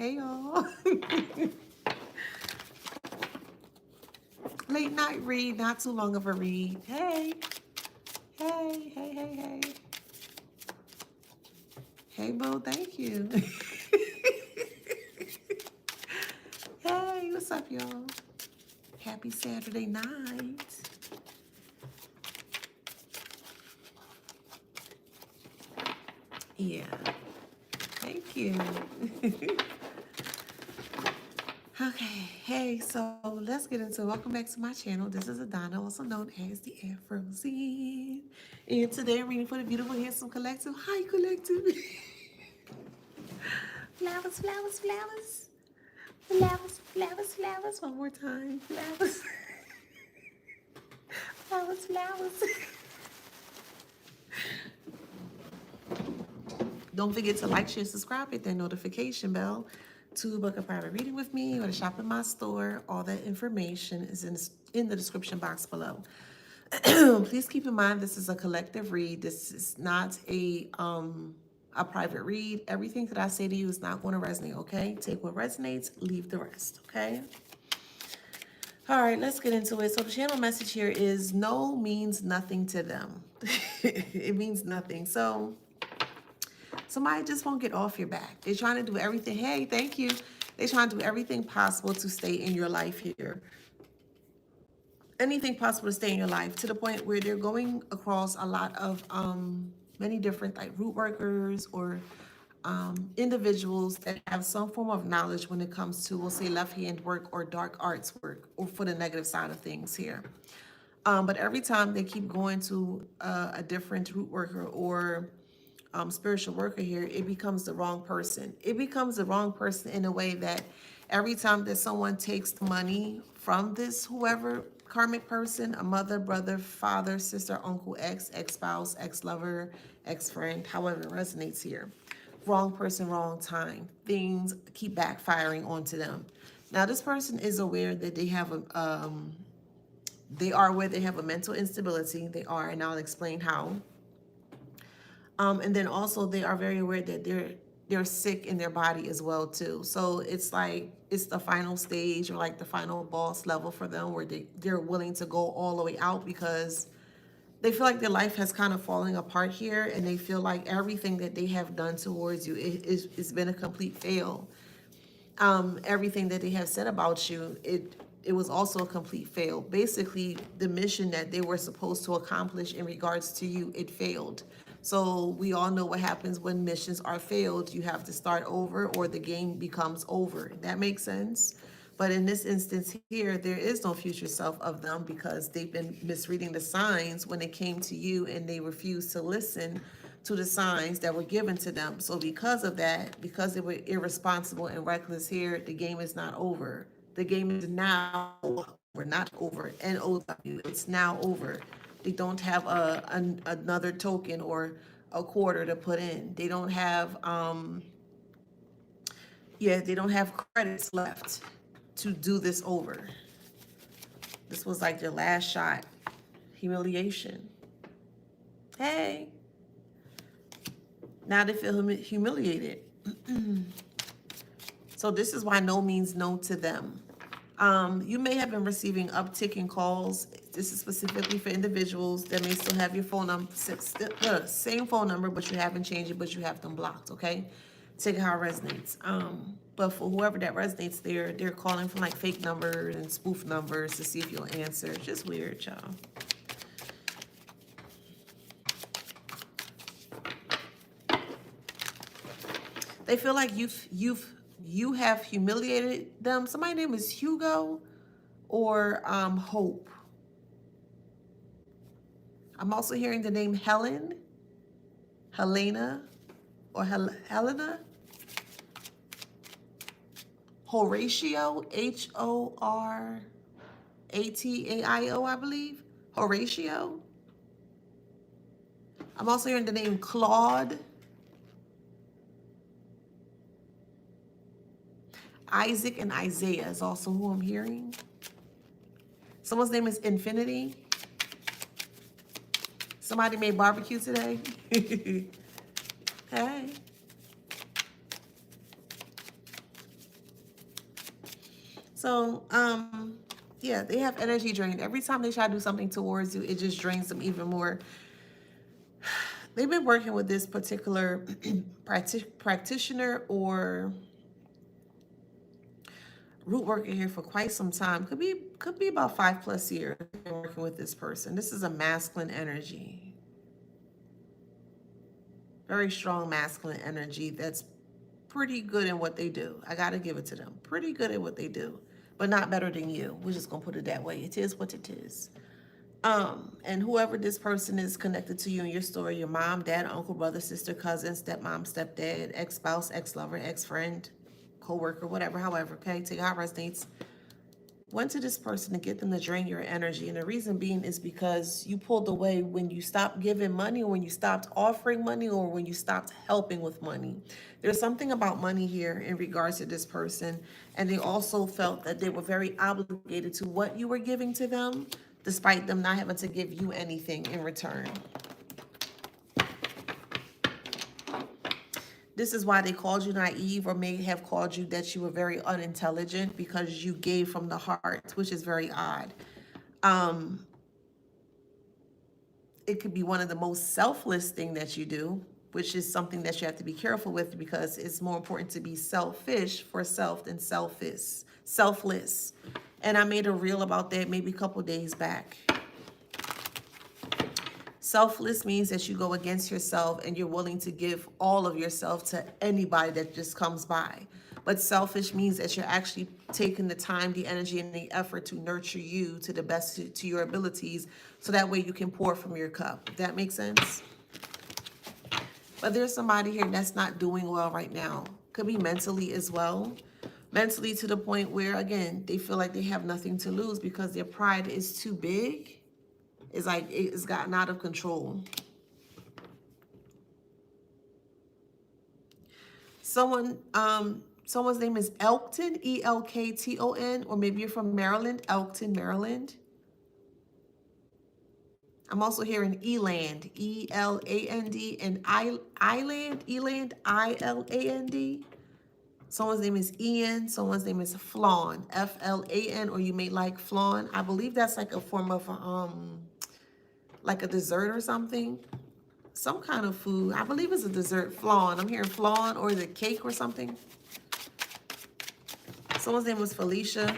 Hey, y'all. Late night read, not too long of a read. Hey, hey, hey, hey, hey. Hey, boo, thank you. Hey, what's up, y'all? Happy Saturday night. Yeah, thank you. Okay, hey, so let's get into it. Welcome back to my channel. This is Adana, also known as the Afro Scene. And today I'm reading for the beautiful, handsome collective. Hi, collective. Flowers, flowers, flowers. Flowers, flowers, flowers. One more time. Flowers. Flowers, flowers. Don't forget to like, share, subscribe, hit that notification bell to book a private reading with me or to shop in my store. All that information is in the description box below. Please keep in mind this is a collective read. This is not a private read. Everything that I say to you is not going to resonate, okay? Take what resonates, leave the rest, okay? All right, let's get into it. So the channel message here is no means nothing to them. It means nothing. So somebody just won't get off your back. They're trying to do everything. Hey, thank you. They're trying to do everything possible to stay in your life here. Anything possible to stay in your life, to the point where they're going across a lot of many different like root workers or individuals that have some form of knowledge when it comes to, we'll say, left hand work or dark arts work, or for the negative side of things here. But every time they keep going to a different root worker or spiritual worker here, it becomes the wrong person. It becomes the wrong person in a way that every time that someone takes the money from this whoever karmic person, a mother, brother, father, sister, uncle, ex-spouse, ex-lover, ex-friend, however it resonates here. Wrong person, wrong time. Things keep backfiring onto them. Now, this person is aware that they have they have a mental instability. They are, and I'll explain how. And then also they are very aware that they're sick in their body as well too. So it's like it's the final stage or like the final boss level for them where they're willing to go all the way out because they feel like their life has kind of falling apart here, and they feel like everything that they have done towards you it's been a complete fail. Everything that they have said about you, it was also a complete fail. Basically, the mission that they were supposed to accomplish in regards to you, it failed. So we all know what happens when missions are failed. You have to start over or the game becomes over. That makes sense? But in this instance here, there is no future self of them because they've been misreading the signs when it came to you, and they refused to listen to the signs that were given to them. So because of that, because they were irresponsible and reckless here, the game is not over. The game is now over, not over. N-O-W, it's now over. They don't have another token or a quarter to put in. They don't have, they don't have credits left to do this over. This was like their last shot. Humiliation. Hey. Now they feel humiliated. So this is why no means no to them. You may have been receiving uptick in calls. This is specifically for individuals that may still have your phone number, same phone number, but you haven't changed it, but you have them blocked, okay? Take it how it resonates. But for whoever that resonates, they're calling from like fake numbers and spoof numbers to see if you'll answer. It's just weird, y'all. They feel like you have humiliated them. Somebody's name is Hugo or Hope. I'm also hearing the name Helen, Helena, or Helena. Horatio, Horatio, I believe. Horatio. I'm also hearing the name Claude. Isaac and Isaiah is also who I'm hearing. Someone's name is Infinity. Somebody made barbecue today. Hey. So, yeah, they have energy drain. Every time they try to do something towards you, it just drains them even more. They've been working with this particular practitioner or root worker here for quite some time. Could be about 5+ years been working with this person. This is a masculine energy. Very strong masculine energy that's pretty good in what they do. I gotta give it to them. Pretty good at what they do. But not better than you. We're just gonna put it that way. It is what it is. And whoever this person is connected to you in your story, your mom, dad, uncle, brother, sister, cousin, stepmom, stepdad, ex-spouse, ex-lover, ex-friend, co-worker, whatever, however, okay? Take how it resonates. Went to this person to get them to drain your energy. And the reason being is because you pulled away when you stopped giving money, or when you stopped offering money, or when you stopped helping with money. There's something about money here in regards to this person. And they also felt that they were very obligated to what you were giving to them, despite them not having to give you anything in return. This is why they called you naive, or may have called you that you were very unintelligent, because you gave from the heart, which is very odd. It could be one of the most selfless thing that you do, which is something that you have to be careful with, because it's more important to be selfish for self than selfless. And I made a reel about that maybe a couple days back. Selfless means that you go against yourself and you're willing to give all of yourself to anybody that just comes by. But selfish means that you're actually taking the time, the energy, and the effort to nurture you to the best to your abilities, so that way you can pour from your cup. That makes sense? But there's somebody here that's not doing well right now. Could be mentally as well. Mentally, to the point where, again, they feel like they have nothing to lose because their pride is too big. It's like it's gotten out of control. Someone's name is Elkton, Elkton, or maybe you're from Maryland, Elkton, Maryland. I'm also hearing Eland, Eland, and Eland, Iland. Someone's name is Ian. Someone's name is Flan, Flan, or you may like flan. I believe that's like a form of like a dessert or something. Some kind of food. I believe it's a dessert, flan. I'm hearing flan, or is it cake or something? Someone's name was Felicia.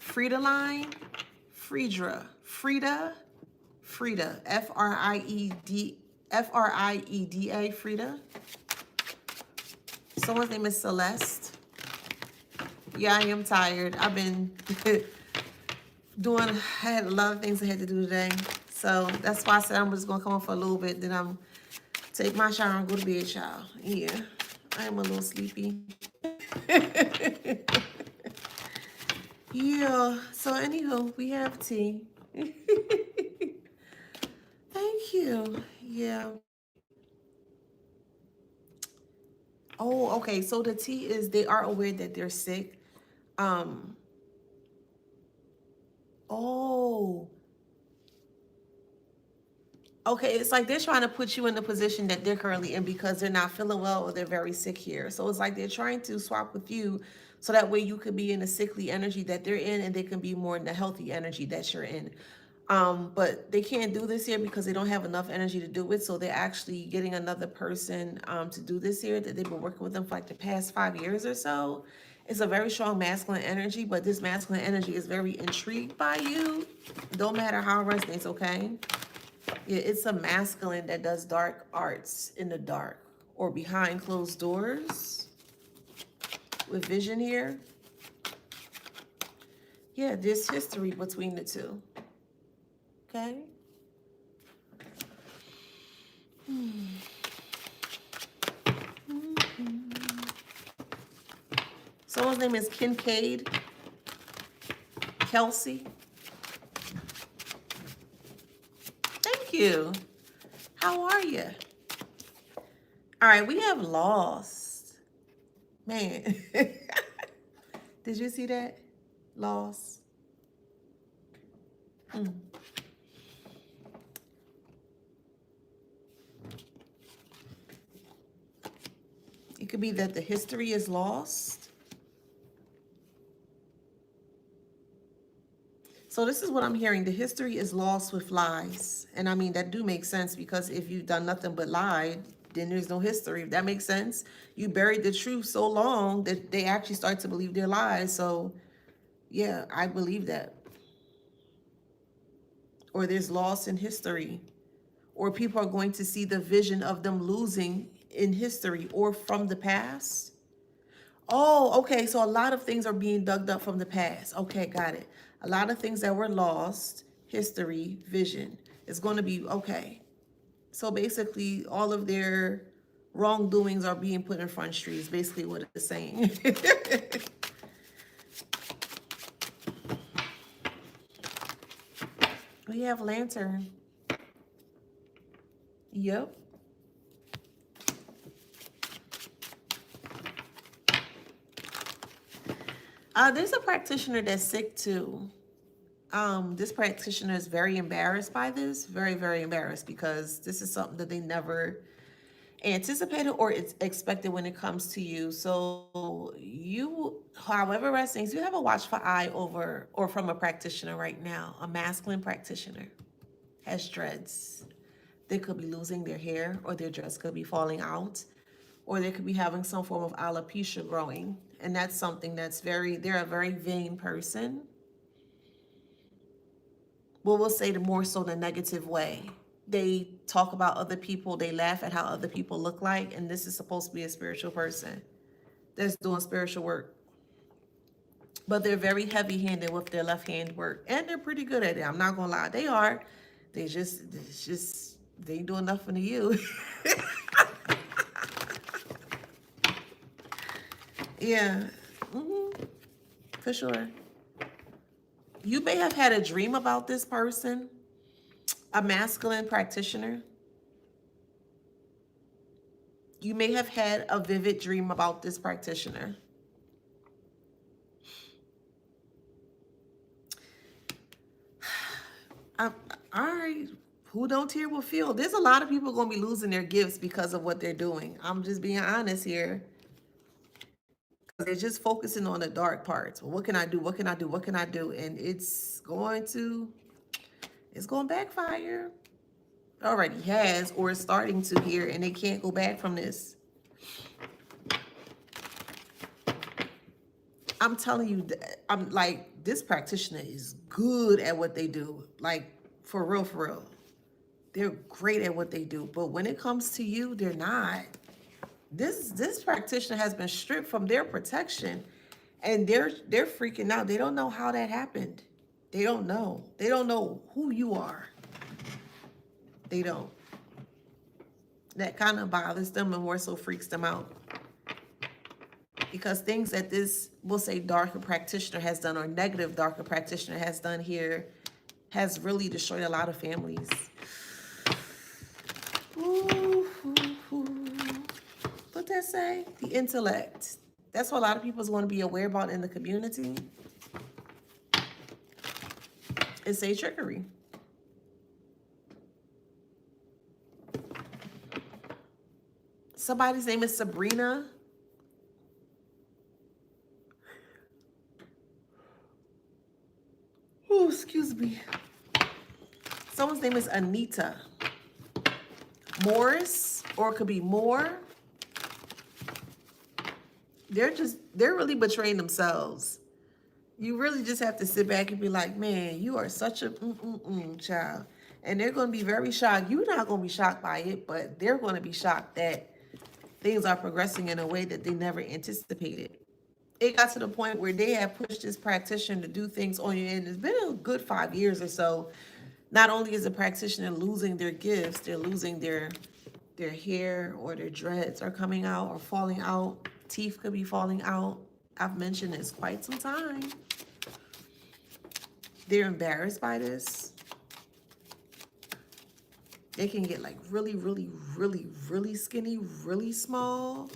Friedeline, Frieda, Frieda, Frieda. Someone's name is Celeste. Yeah, I am tired. I've been I had a lot of things I had to do today. So that's why I said I'm just going to come on for a little bit. Then I'm take my shower and go to bed, y'all. Yeah, I am a little sleepy. Yeah, so anywho, we have tea. Thank you. Yeah. Oh, okay. So the tea is they are aware that they're sick. Oh. Okay, it's like they're trying to put you in the position that they're currently in because they're not feeling well or they're very sick here. So it's like they're trying to swap with you so that way you could be in the sickly energy that they're in and they can be more in the healthy energy that you're in. But they can't do this here because they don't have enough energy to do it. So they're actually getting another person to do this here that they've been working with them for like the past 5 years or so. It's a very strong masculine energy, but this masculine energy is very intrigued by you. Don't matter how it resonates, okay? Yeah, it's a masculine that does dark arts in the dark or behind closed doors with vision here. Yeah, there's history between the two. Okay. Someone's name is Kincaid, Kelsey. Thank you. How are you? All right, we have lost. Man. Did you see that? Lost. It could be that the history is lost. So this is what I'm hearing. The history is lost with lies. And I mean, that do make sense, because if you've done nothing but lied, then there's no history. If that makes sense. You buried the truth so long that they actually start to believe their lies. So yeah, I believe that. Or there's loss in history. Or people are going to see the vision of them losing in history or from the past. Oh, okay. So a lot of things are being dug up from the past. Okay, got it. A lot of things that were lost, history, vision, is going to be okay. So basically, all of their wrongdoings are being put in front street, is basically what it's saying. We have Lantern. Yep. There's a practitioner that's sick too. This practitioner is very embarrassed by this, very, very embarrassed, because this is something that they never anticipated or it's expected when it comes to you. So you, however resonates, you have a watchful eye over or from a practitioner right now. A masculine practitioner has dreads. They could be losing their hair, or their dress could be falling out, or they could be having some form of alopecia growing. And that's something that's they're a very vain person. Well, we'll say the more so the negative way. They talk about other people, they laugh at how other people look like, and this is supposed to be a spiritual person that's doing spiritual work. But they're very heavy-handed with their left-hand work, and they're pretty good at it. I'm not gonna lie, they are. They ain't doing nothing to you. Yeah, for sure. You may have had a dream about this person, a masculine practitioner. You may have had a vivid dream about this practitioner. All right, who don't hear will feel. There's a lot of people going to be losing their gifts because of what they're doing. I'm just being honest here. They're just focusing on the dark parts. Well, what can I do? What can I do? What can I do? And it's going to backfire. Already has, or is starting to here, and they can't go back from this. I'm telling you, I'm like, this practitioner is good at what they do. Like, for real, for real. They're great at what they do. But when it comes to you, they're not. This practitioner has been stripped from their protection, and they're freaking out. They don't know how that happened. They don't know. They don't know who you are. They don't. That kind of bothers them and more so freaks them out. Because things that this, we'll say, darker practitioner has done, or negative darker practitioner has done here, has really destroyed a lot of families. Ooh, ooh, ooh. What that say? The intellect. That's what a lot of people want to be aware about in the community. It's a trickery. Somebody's name is Sabrina. Oh, excuse me. Someone's name is Anita Morris, or it could be Moore. They're really betraying themselves. You really just have to sit back and be like, man, you are such a child. And they're going to be very shocked. You're not going to be shocked by it, but they're going to be shocked that things are progressing in a way that they never anticipated. It got to the point where they have pushed this practitioner to do things on you, and it's been a good 5 years or so. Not only is the practitioner losing their gifts, they're losing their hair, or their dreads are coming out or falling out. Teeth could be falling out. I've mentioned this quite some time. They're embarrassed by this. They can get like really, really, really, really skinny, really small.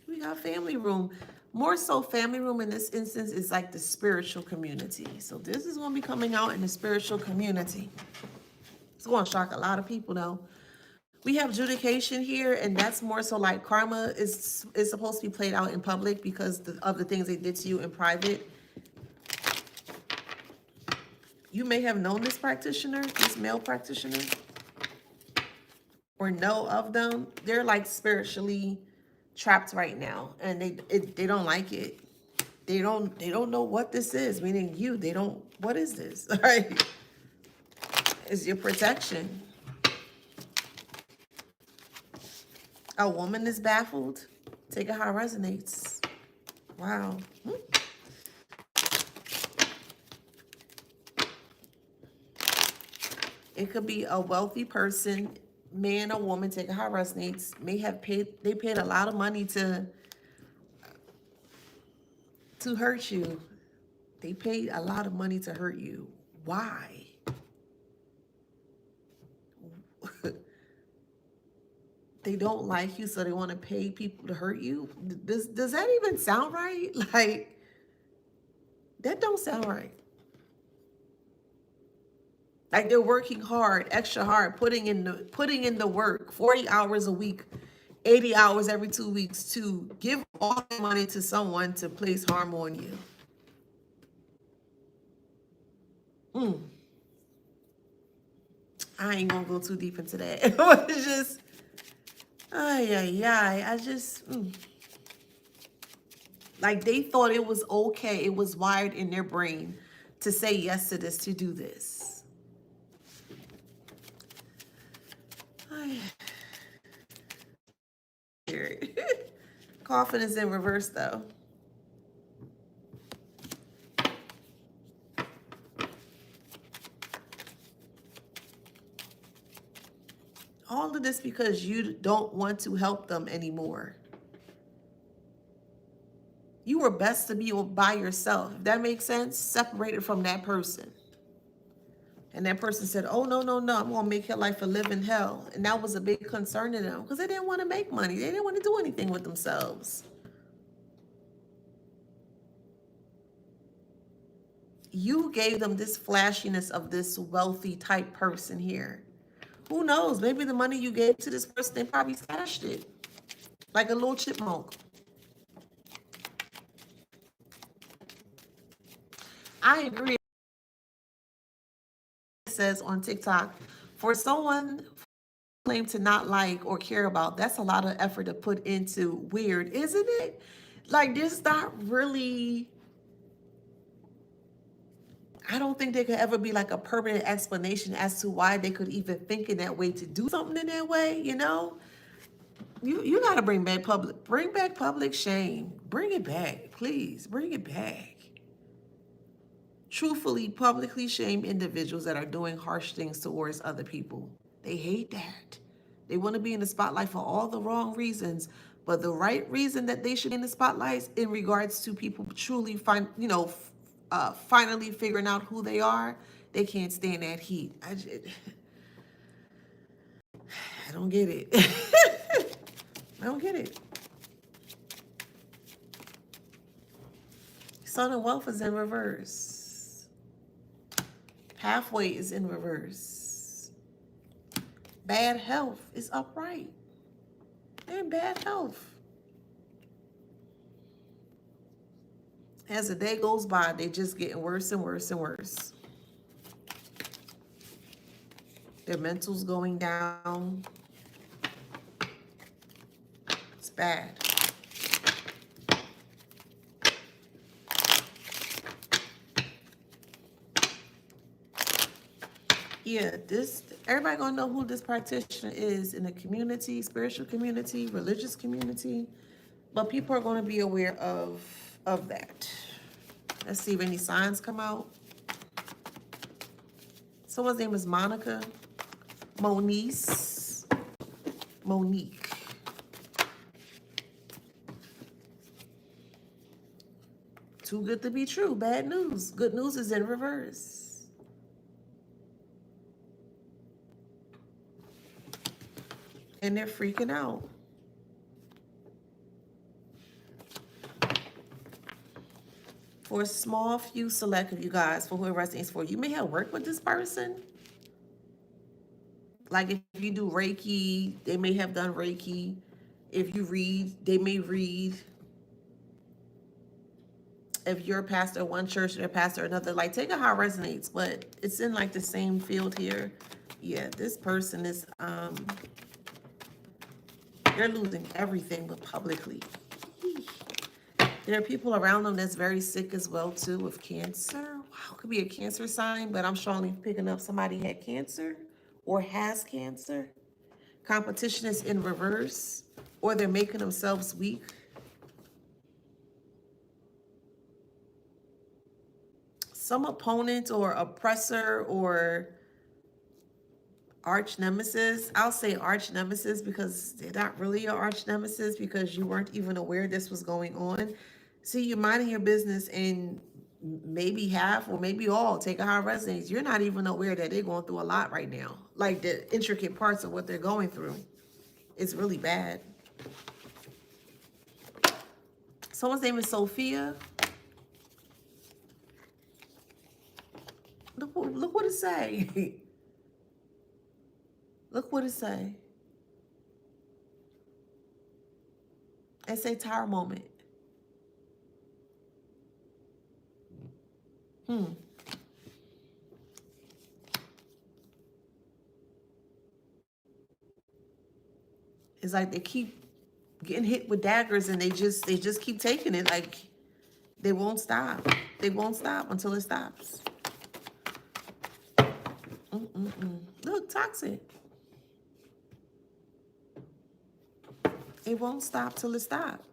We got family room. More so, family room in this instance is like the spiritual community. So this is going to be coming out in the spiritual community. going to shock a lot of people though. We have adjudication here, and that's more so like karma is supposed to be played out in public because of the things they did to you in private. You may have known this practitioner, this male practitioner, or know of them. They're like spiritually trapped right now, and they don't like it. They don't know what this is. Meaning you, they don't. What is this? All right, it's your protection. A woman is baffled. Take it how it resonates. Wow. It could be a wealthy person, man or woman, take it how it resonates, they paid a lot of money to hurt you. They paid a lot of money to hurt you. Why? They don't like you, so they want to pay people to hurt you. Does that even sound right? Like, that don't sound right. Like, they're working hard, extra hard, putting in the work, 40 hours a week, 80 hours every 2 weeks to give all the money to someone to place harm on you. I ain't gonna go too deep into that. It's just, I just, like, they thought it was okay. It was wired in their brain to say yes to this, to do this. Coffin is in reverse though. All of this because you don't want to help them anymore. You were best to be by yourself. If that makes sense, separated from that person. And that person said, oh, no, I'm going to make your life a living hell. And that was a big concern to them because they didn't want to make money. They didn't want to do anything with themselves. You gave them this flashiness of this wealthy type person here. Who knows? Maybe the money you gave to this person, they probably stashed it like a little chipmunk. I agree. It says on TikTok, for someone claim to not like or care about, that's a lot of effort to put into. Weird, isn't it? Like, there's not really, I don't think there could ever be like a permanent explanation as to why they could even think in that way to do something in that way, you know? You gotta bring back public shame. Bring it back, please. Bring it back. Truthfully, publicly shame individuals that are doing harsh things towards other people. They hate that. They want to be in the spotlight for all the wrong reasons, but the right reason that they should be in the spotlight is in regards to people truly finally figuring out who they are. They can't stand that heat. I don't get it. I don't get it. Sun and wealth is in reverse. Halfway is in reverse. Bad health is upright. They're in bad health. As the day goes by, they're just getting worse and worse and worse. Their mental's going down. It's bad. Yeah, everybody gonna know who this practitioner is in the community, spiritual community, religious community, but people are gonna be aware of that. Let's see if any signs come out. Someone's name is Monica, Monique. Too good to be true. Bad news. Good news is in reverse. And they're freaking out. For a small few select of you guys, for whoever resonates for, you may have worked with this person. Like if you do Reiki, they may have done Reiki. If you read, they may read. If you're a pastor of one church and a pastor of another, like take it how it resonates, but it's in like the same field here. Yeah, this person is they're losing everything but publicly. There are people around them that's very sick as well too with cancer. Wow, could be a cancer sign, but I'm strongly picking up somebody had cancer or has cancer. Competition is in reverse, or they're making themselves weak. Some opponent or oppressor or arch nemesis. I'll say arch nemesis because they're not really your arch nemesis because you weren't even aware this was going on. See, you're minding your business and maybe half or maybe all, take a high resonates. You're not even aware that they're going through a lot right now. Like the intricate parts of what they're going through. It's really bad. Someone's name is Sophia. Look what it say. Look what it say. It say tower moment. It's like they keep getting hit with daggers and they just keep taking it. Like they won't stop. They won't stop until it stops. Look, toxic. It won't stop till it stops.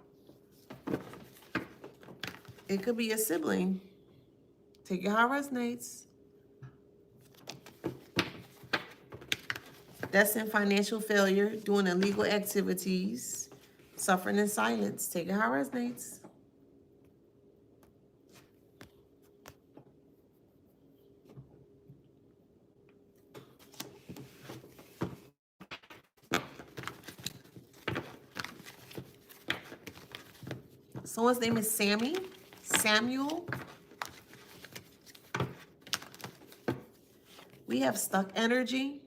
It could be a sibling. Take it how it resonates. That's in financial failure, doing illegal activities, suffering in silence. Take it how it resonates. Someone's name is Samuel. We have stuck energy.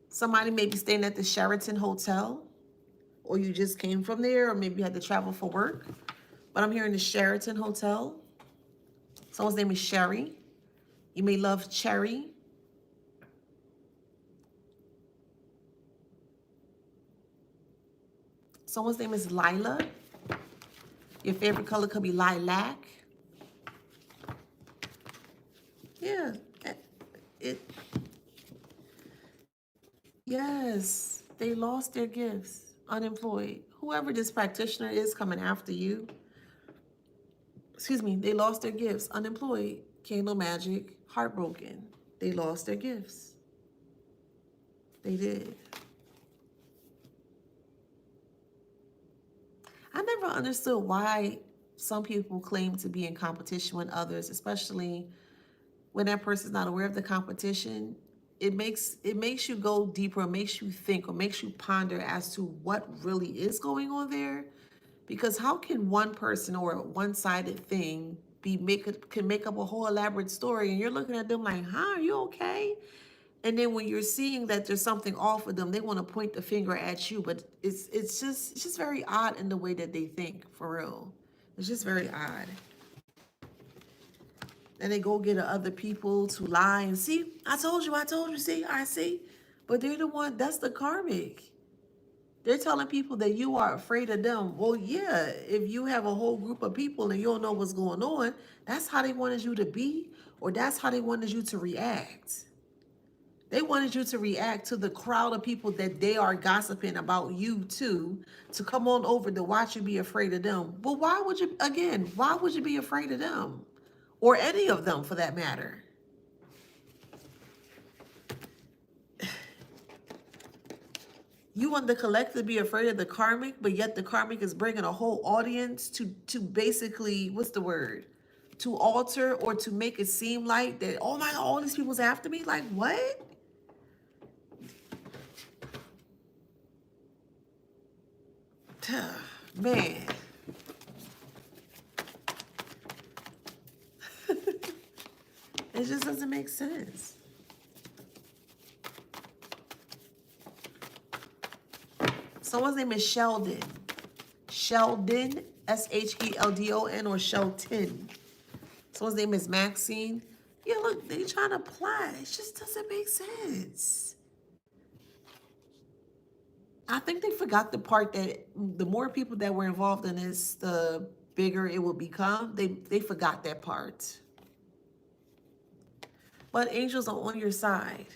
Somebody may be staying at the Sheraton Hotel, or you just came from there, or maybe you had to travel for work. But I'm here in the Sheraton Hotel. Someone's name is Sherry. You may love cherry. Someone's name is Lila. Your favorite color could be lilac. Yeah, yes, they lost their gifts, unemployed. Whoever this practitioner is coming after you, excuse me, they lost their gifts, unemployed, candle magic, heartbroken. They lost their gifts. They did. I never understood why some people claim to be in competition with others, especially when that person's not aware of the competition. It makes you go deeper, makes you think, or makes you ponder as to what really is going on there. Because how can one person or a one-sided thing can make up a whole elaborate story, and you're looking at them like, "Huh, are you okay?" And then when you're seeing that there's something off with them, they want to point the finger at you. But it's just very odd in the way that they think, for real. It's just very odd. And they go get other people to lie and see, I told you, see, I see. But they're the one, that's the karmic. They're telling people that you are afraid of them. Well, yeah, if you have a whole group of people and you don't know what's going on, that's how they wanted you to be, or that's how they wanted you to react. They wanted you to react to the crowd of people that they are gossiping about you to come on over to watch you be afraid of them. But why would you be afraid of them? Or any of them for that matter? You want the collective to be afraid of the karmic, but yet the karmic is bringing a whole audience to basically, what's the word? To alter or to make it seem like that, oh my God, all these people's after me? Like, what? Man. It just doesn't make sense. Someone's name is Sheldon. Sheldon, Sheldon, or Shelton. Someone's name is Maxine. Yeah, look, they trying to plot. It just doesn't make sense. I think they forgot the part that the more people that were involved in this, the bigger it will become. They forgot that part. But angels are on your side.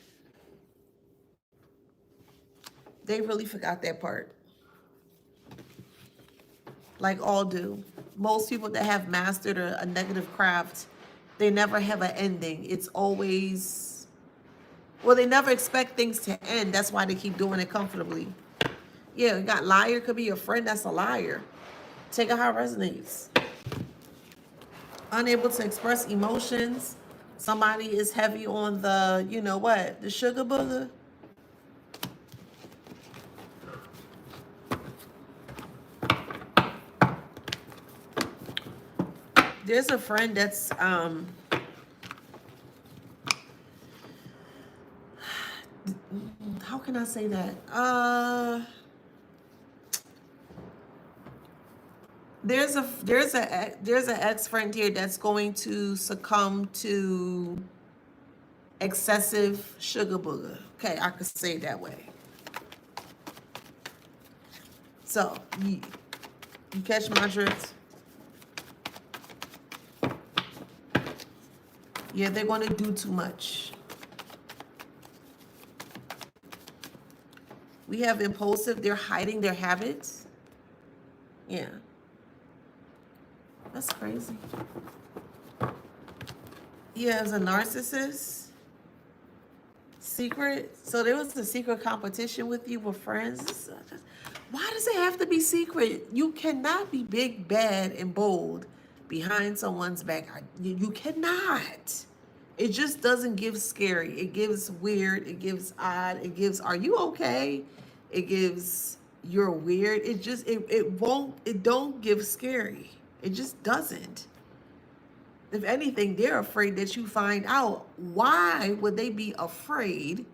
They really forgot that part. Like all do. Most people that have mastered a negative craft, they never have an ending. It's always, well, they never expect things to end. That's why they keep doing it comfortably. Yeah, you got liar, could be your friend that's a liar. Take it how it resonates. Unable to express emotions. Somebody is heavy on the, you know what, the sugar booger. There's a friend that's how can I say that? There's an ex-friend here that's going to succumb to excessive sugar booger. Okay, I could say it that way. So you catch my drift? Yeah, they're going to do too much. We have impulsive. They're hiding their habits. Yeah. That's crazy. Yeah, as a narcissist. Secret. So there was a secret competition with you with friends. Why does it have to be secret? You cannot be big, bad, and bold behind someone's back. You cannot. It just doesn't give scary. It gives weird. It gives odd. It gives, are you okay? It gives, you're weird. It just, it don't give scary. It just doesn't. If anything, they're afraid that you find out. Why would they be afraid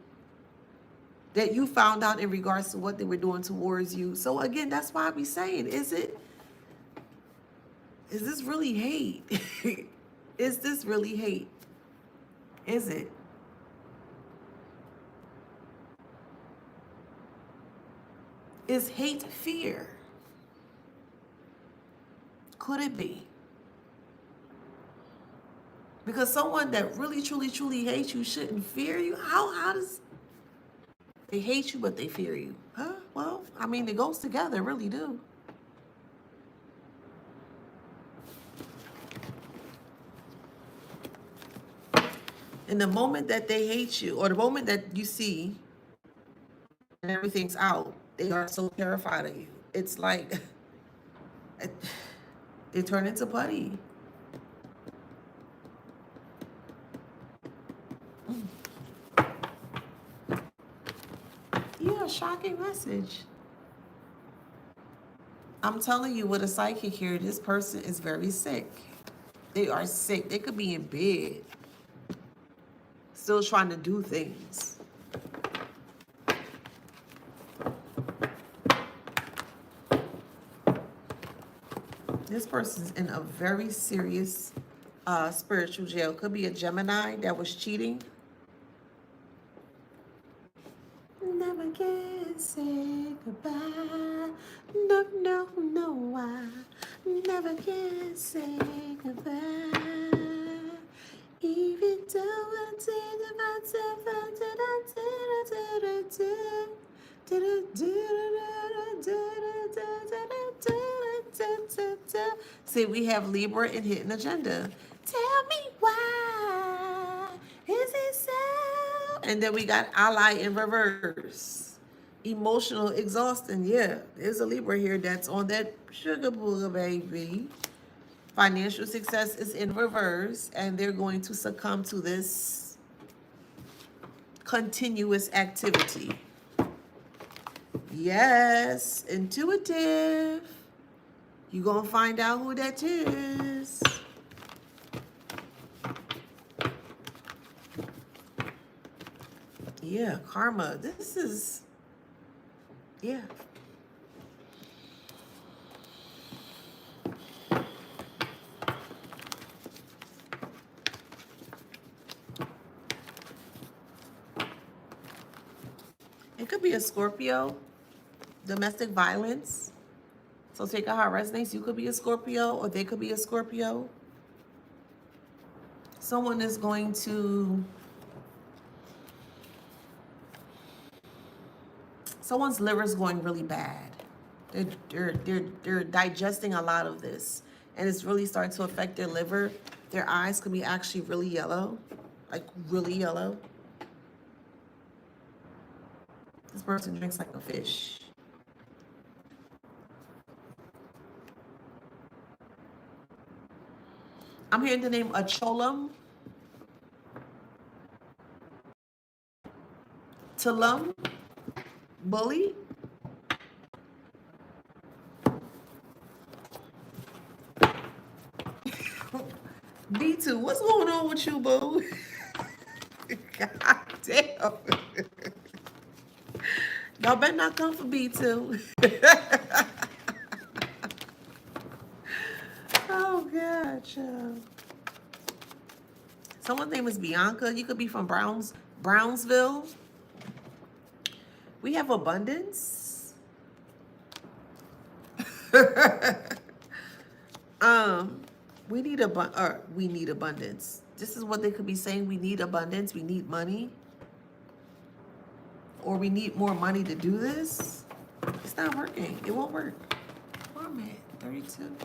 that you found out in regards to what they were doing towards you? So again, that's why I be saying, is this really hate? Is this really hate? Is it? Is hate fear? Could it be? Because someone that really, truly, truly hates you shouldn't fear you. How does they hate you, but they fear you? Huh? Well, I mean, it goes together, really do. In the moment that they hate you, or the moment that you see and everything's out, they are so terrified of you. It's like they turn into putty. Yeah, shocking message. I'm telling you, with a psychic here, this person is very sick. They are sick. They could be in bed, still trying to do things. This person's in a very serious spiritual jail. Could be a Gemini that was cheating. Never can say goodbye. No, no, no, I never can say goodbye. Even though I did myself, see, we have Libra and Hidden Agenda. Tell me why is it so? And then we got Ally in reverse. Emotional exhaustion. Yeah, there's a Libra here that's on that sugar booger, baby. Financial success is in reverse, and they're going to succumb to this continuous activity. Yes, intuitive. You're going to find out who that is. Yeah, karma. This is, yeah. It could be a Scorpio, domestic violence. So take out how it resonates. You could be a Scorpio or they could be a Scorpio. Someone is going to, someone's liver is going really bad. They're digesting a lot of this, and it's really starting to affect their liver. Their eyes could be actually really yellow, like really yellow. This person drinks like a fish. I'm hearing the name Acholam, Tulum, Bully. B2, what's going on with you, boo? God damn. Y'all better not come for B2. Oh, God, child. Someone's name is Bianca. You could be from Brownsville. We have abundance. We need abundance. This is what they could be saying. We need abundance. We need money. Or we need more money to do this. It's not working. It won't work. Where am I at? 32.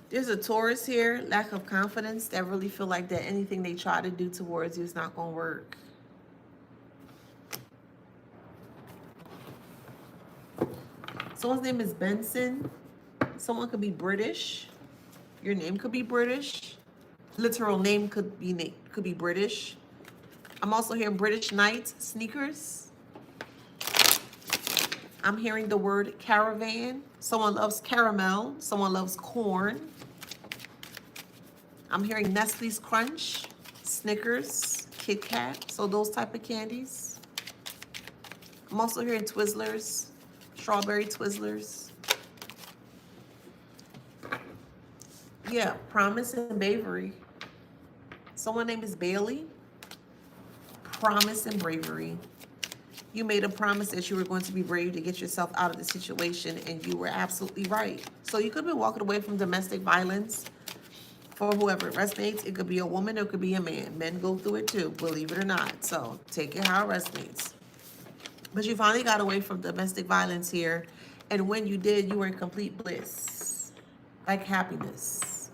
There's a Taurus here, lack of confidence, that really feel like that anything they try to do towards you is not going to work. Someone's name is Benson. Someone could be British. Your name could be British. Literal name could be British. I'm also hearing British Knights, sneakers. I'm hearing the word caravan. Someone loves caramel. Someone loves corn. I'm hearing Nestle's Crunch, Snickers, Kit Kat. So those type of candies. I'm also hearing Twizzlers, strawberry Twizzlers. Yeah, Promise and Bravery. Someone named is Bailey. Promise and bravery. You made a promise that you were going to be brave to get yourself out of the situation, and you were absolutely right. So you could have been walking away from domestic violence. For whoever it resonates, it could be a woman or it could be a man. Men go through it too, believe it or not. So take it how it resonates. But you finally got away from domestic violence here. And when you did, you were in complete bliss, like happiness.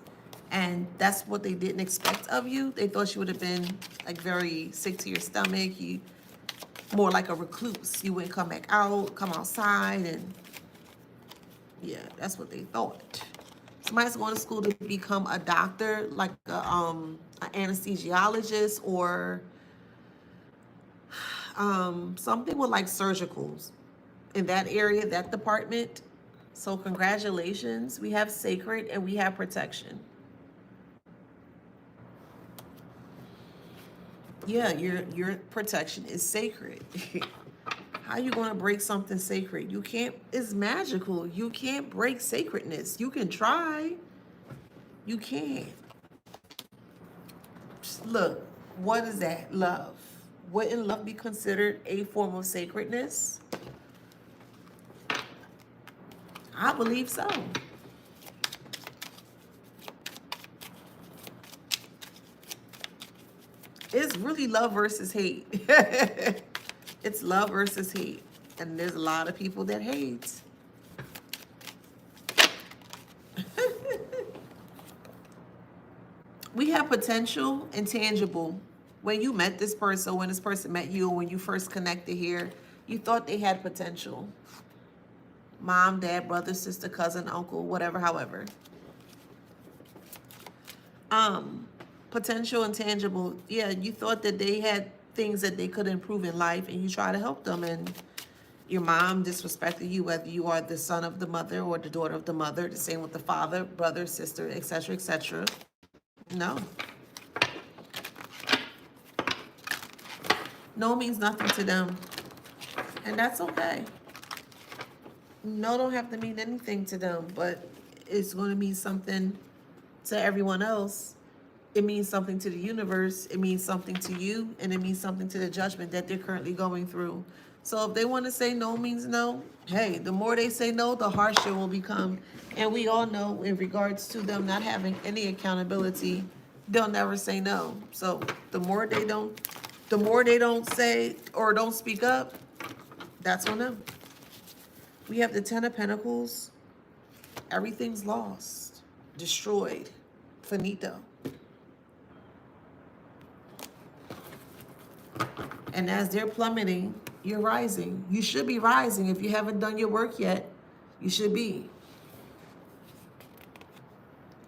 And that's what they didn't expect of you. They thought you would have been like very sick to your stomach. You more like a recluse. You wouldn't come back out, come outside, and yeah, that's what they thought. Somebody's going to school to become a doctor, like an anesthesiologist, or something with like surgicals in that area, that department. So congratulations. We have sacred and we have protection. Yeah, your protection is sacred. How you going to break something sacred? You can't. It's magical. You can't break sacredness. You can try. You can't. Just look, what is that? Love. Wouldn't love be considered a form of sacredness? I believe so. It's really love versus hate. It's love versus hate. And there's a lot of people that hate. We have potential and tangible. When you met this person, when this person met you, when you first connected here, you thought they had potential. Mom, dad, brother, sister, cousin, uncle, whatever, however. Potential and tangible. Yeah, you thought that they had things that they could improve in life, and you try to help them, and your mom disrespected you, whether you are the son of the mother or the daughter of the mother. The same with the father, brother, sister, etc., etc. No. No means nothing to them, and that's okay. No don't have to mean anything to them, but it's going to mean something to everyone else. It means something to the universe, it means something to you, and it means something to the judgment that they're currently going through. So if they want to say no means no, hey, the more they say no, the harsher it will become. And we all know in regards to them not having any accountability, they'll never say no. So the more they don't say or don't speak up, that's on them. We have the Ten of Pentacles. Everything's lost, destroyed, finito. And as they're plummeting, you're rising. You should be rising. If you haven't done your work yet, you should be.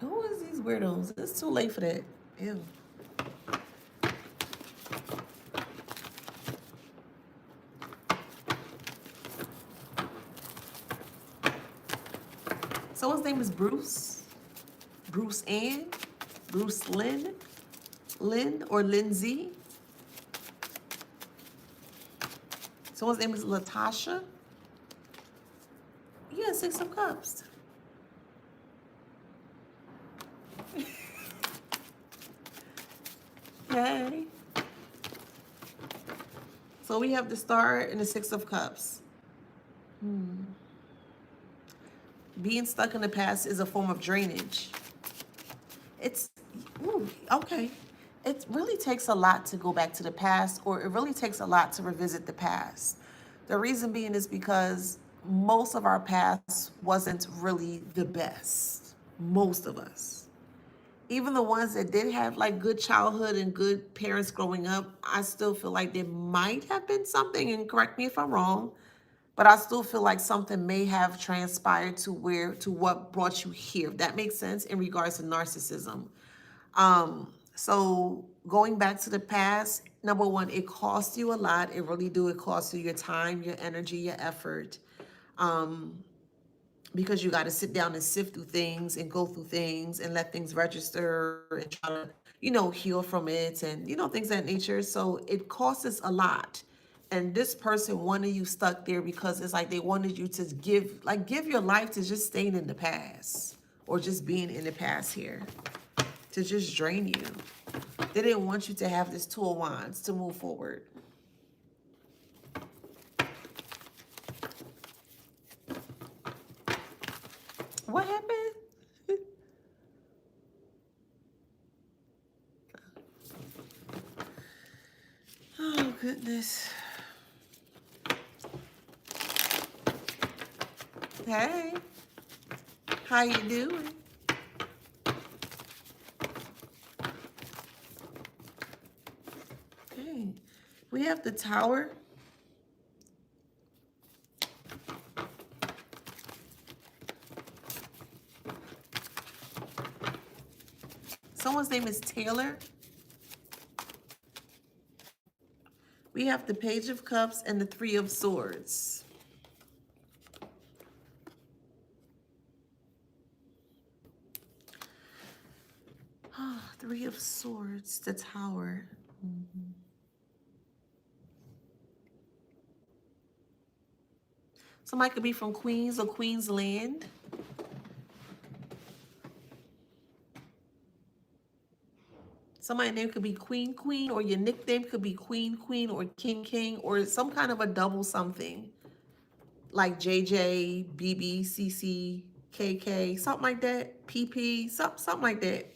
Who is these weirdos? It's too late for that. Ew. Someone's name is Bruce. Bruce Ann. Bruce Lynn. Lynn or Lindsay. Someone's name is Latasha. Yeah, Six of Cups. Okay. So we have the Star and the Six of Cups. Being stuck in the past is a form of drainage. It's, ooh, okay. It really takes a lot to go back to the past, or it really takes a lot to revisit the past. The reason being is because most of our past wasn't really the best. Most of us. Even the ones that did have like good childhood and good parents growing up, I still feel like there might have been something, and correct me if I'm wrong, but I still feel like something may have transpired to what brought you here. If that makes sense in regards to narcissism. So going back to the past, number one, it costs you a lot. It really do. It costs you your time, your energy, your effort. Because you got to sit down and sift through things and go through things and let things register and try to, heal from it and, things of that nature. So it costs us a lot. And this person wanted you stuck there because it's like they wanted you to give your life to just staying in the past or just being in the past here to just drain you. They didn't want you to have this Two of Wands to move forward. What happened? Oh, goodness. Hey, how you doing? Okay, we have the Tower. Someone's name is Taylor. We have the Page of Cups and the Three of Swords. Three of Swords, the Tower. Somebody could be from Queens or Queensland. Somebody's name could be Queen Queen, or your nickname could be Queen Queen or King King, or some kind of a double something. Like JJ, BB, CC, KK, something like that. PP, something like that.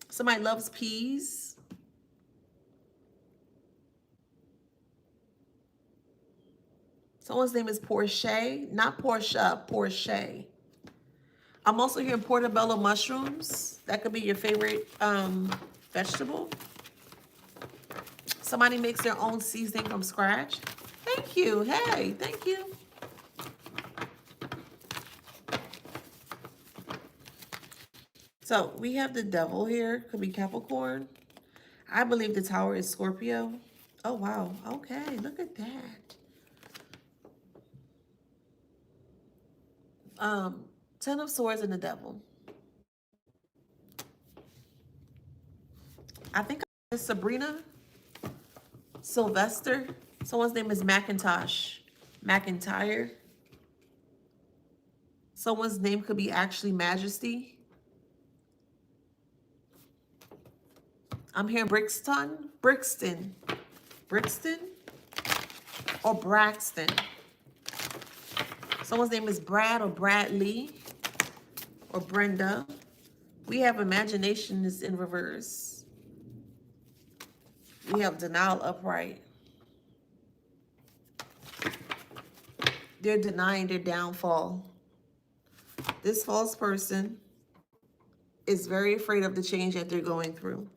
Somebody loves peas. Someone's name is Porsche, not Portia, Porsche. I'm also hearing portobello mushrooms. That could be your favorite vegetable. Somebody makes their own seasoning from scratch. Thank you. Hey, thank you. So we have the Devil here. Could be Capricorn. I believe the Tower is Scorpio. Oh, wow. Okay, look at that. 10 of Swords and the Devil. I think it's Sabrina, Sylvester. Someone's name is Macintosh, McIntyre. Someone's name could be actually Majesty. I'm hearing Brixton, or Braxton. Someone's name is Brad or Bradley or Brenda. We have imagination is in reverse. We have denial upright. They're denying their downfall. This false person is very afraid of the change that they're going through.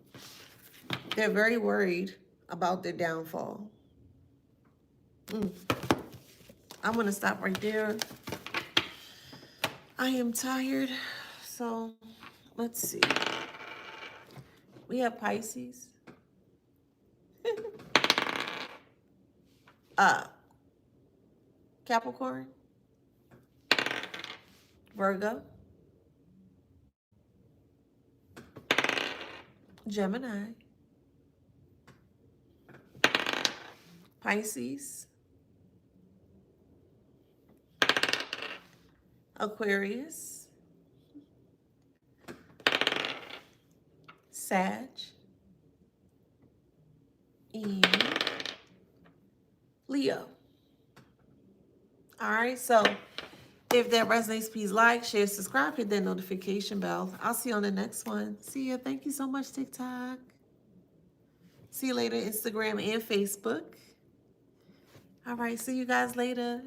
They're very worried about their downfall. I'm going to stop right there. I am tired. So let's see. We have Pisces. Capricorn. Virgo. Gemini. Pisces. Aquarius. Sag. And Leo. All right, so if that resonates, please like, share, subscribe, hit that notification bell. I'll see you on the next one. See ya. Thank you so much, TikTok. See you later, Instagram and Facebook. All right, see you guys later.